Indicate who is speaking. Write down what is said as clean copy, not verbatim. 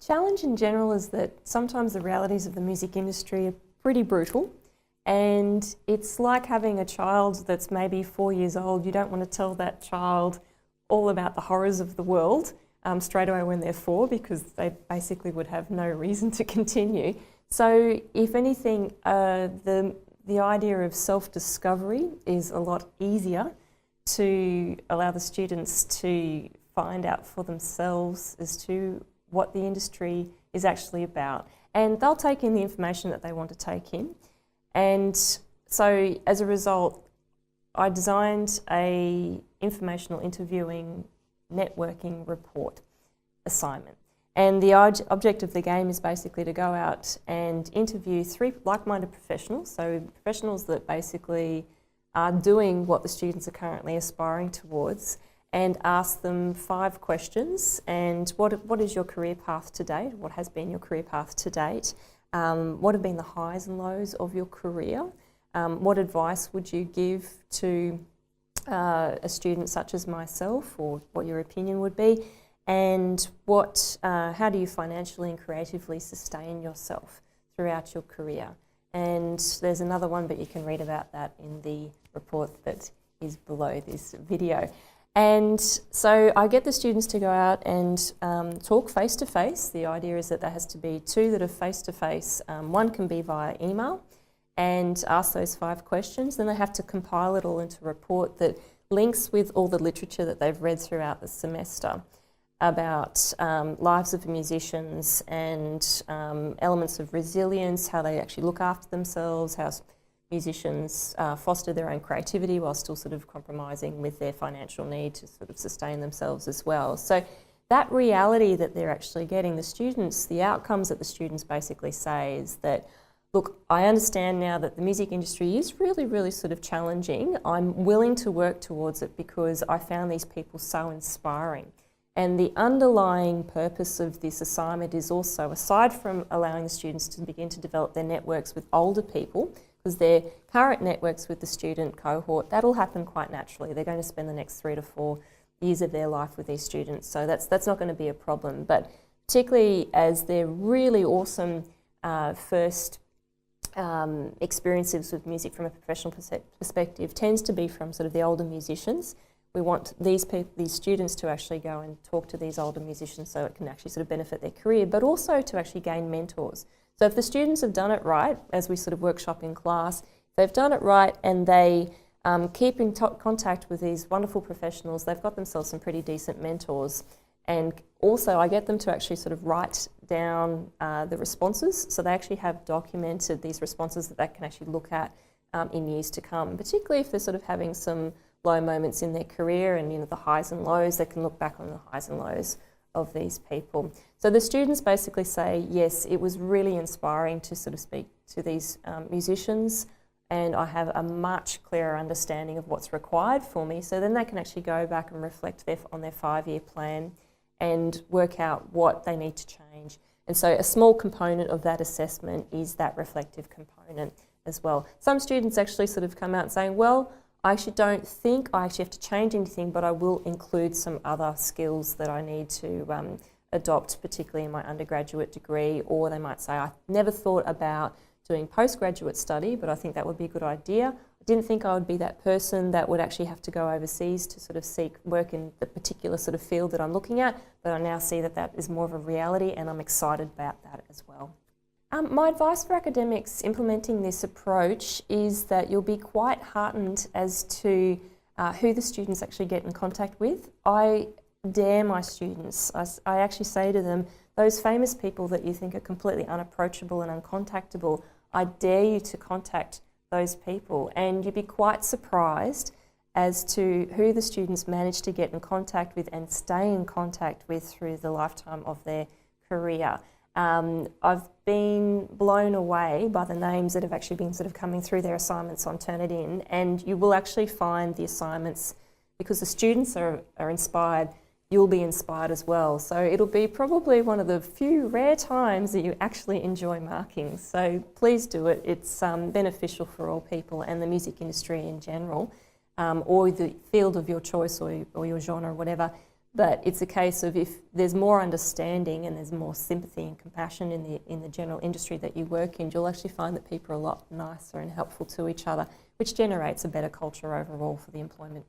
Speaker 1: challenge in general is that sometimes the realities of the music industry are pretty brutal, and it's like having a child that's maybe 4 years old. You don't want to tell that child all about the horrors of the world straight away when they're 4, because they basically would have no reason to continue. So if anything, the idea of self-discovery is a lot easier to allow the students to find out for themselves as to what the industry is actually about. And they'll take in the information that they want to take in. And so as a result, I designed a informational interviewing networking report assignment. And the object of the game is basically to go out and interview 3 like-minded professionals, so professionals that basically are doing what the students are currently aspiring towards, and ask them 5 questions. And what is your career path to date? What has been your career path to date? What have been the highs and lows of your career? What advice would you give to a student such as myself, or what your opinion would be? And how do you financially and creatively sustain yourself throughout your career? And there's another one, but you can read about that in the report that is below this video. And so I get the students to go out and talk face-to-face. The idea is that there has to be 2 that are face-to-face. One can be via email, and ask those 5 questions. Then they have to compile it all into a report that links with all the literature that they've read throughout the semester about lives of musicians and elements of resilience, how they actually look after themselves, how musicians foster their own creativity while still sort of compromising with their financial need to sort of sustain themselves as well. So that reality that they're actually getting, the students, the outcomes that the students basically say is that, look, I understand now that the music industry is really, really sort of challenging. I'm willing to work towards it because I found these people so inspiring. And the underlying purpose of this assignment is also, aside from allowing the students to begin to develop their networks with older people, because their current networks with the student cohort, that'll happen quite naturally. They're going to spend the next 3 to 4 years of their life with these students, so that's not going to be a problem. But particularly as they're really awesome first experiences with music from a professional perspective tends to be from sort of the older musicians. We want these students to actually go and talk to these older musicians so it can actually sort of benefit their career, but also to actually gain mentors. So if the students have done it right, as we sort of workshop in class, if they've done it right and they keep in contact with these wonderful professionals, they've got themselves some pretty decent mentors. And also I get them to actually sort of write down the responses, so they actually have documented these responses that they can actually look at in years to come, particularly if they're sort of having some low moments in their career and, you know, the highs and lows. They can look back on the highs and lows of these people. So the students basically say, yes, it was really inspiring to sort of speak to these musicians, and I have a much clearer understanding of what's required for me. So then they can actually go back and reflect on their 5-year plan and work out what they need to change. And so a small component of that assessment is that reflective component as well. Some students actually sort of come out saying, well, I actually don't think I actually have to change anything, but I will include some other skills that I need to adopt, particularly in my undergraduate degree. Or they might say, I never thought about doing postgraduate study, but I think that would be a good idea. I didn't think I would be that person that would actually have to go overseas to sort of seek work in the particular sort of field that I'm looking at, but I now see that that is more of a reality, and I'm excited about that as well. My advice for academics implementing this approach is that you'll be quite heartened as to who the students actually get in contact with. I dare my students, I actually say to them, those famous people that you think are completely unapproachable and uncontactable, I dare you to contact those people, and you'd be quite surprised as to who the students manage to get in contact with and stay in contact with through the lifetime of their career. I've been blown away by the names that have actually been sort of coming through their assignments on Turnitin, and you will actually find the assignments, because the students are inspired, you'll be inspired as well. So it'll be probably one of the few rare times that you actually enjoy marking. So please do it. It's beneficial for all people and the music industry in general, or the field of your choice or your genre or whatever. But it's a case of if there's more understanding and there's more sympathy and compassion in the general industry that you work in, you'll actually find that people are a lot nicer and helpful to each other, which generates a better culture overall for the employment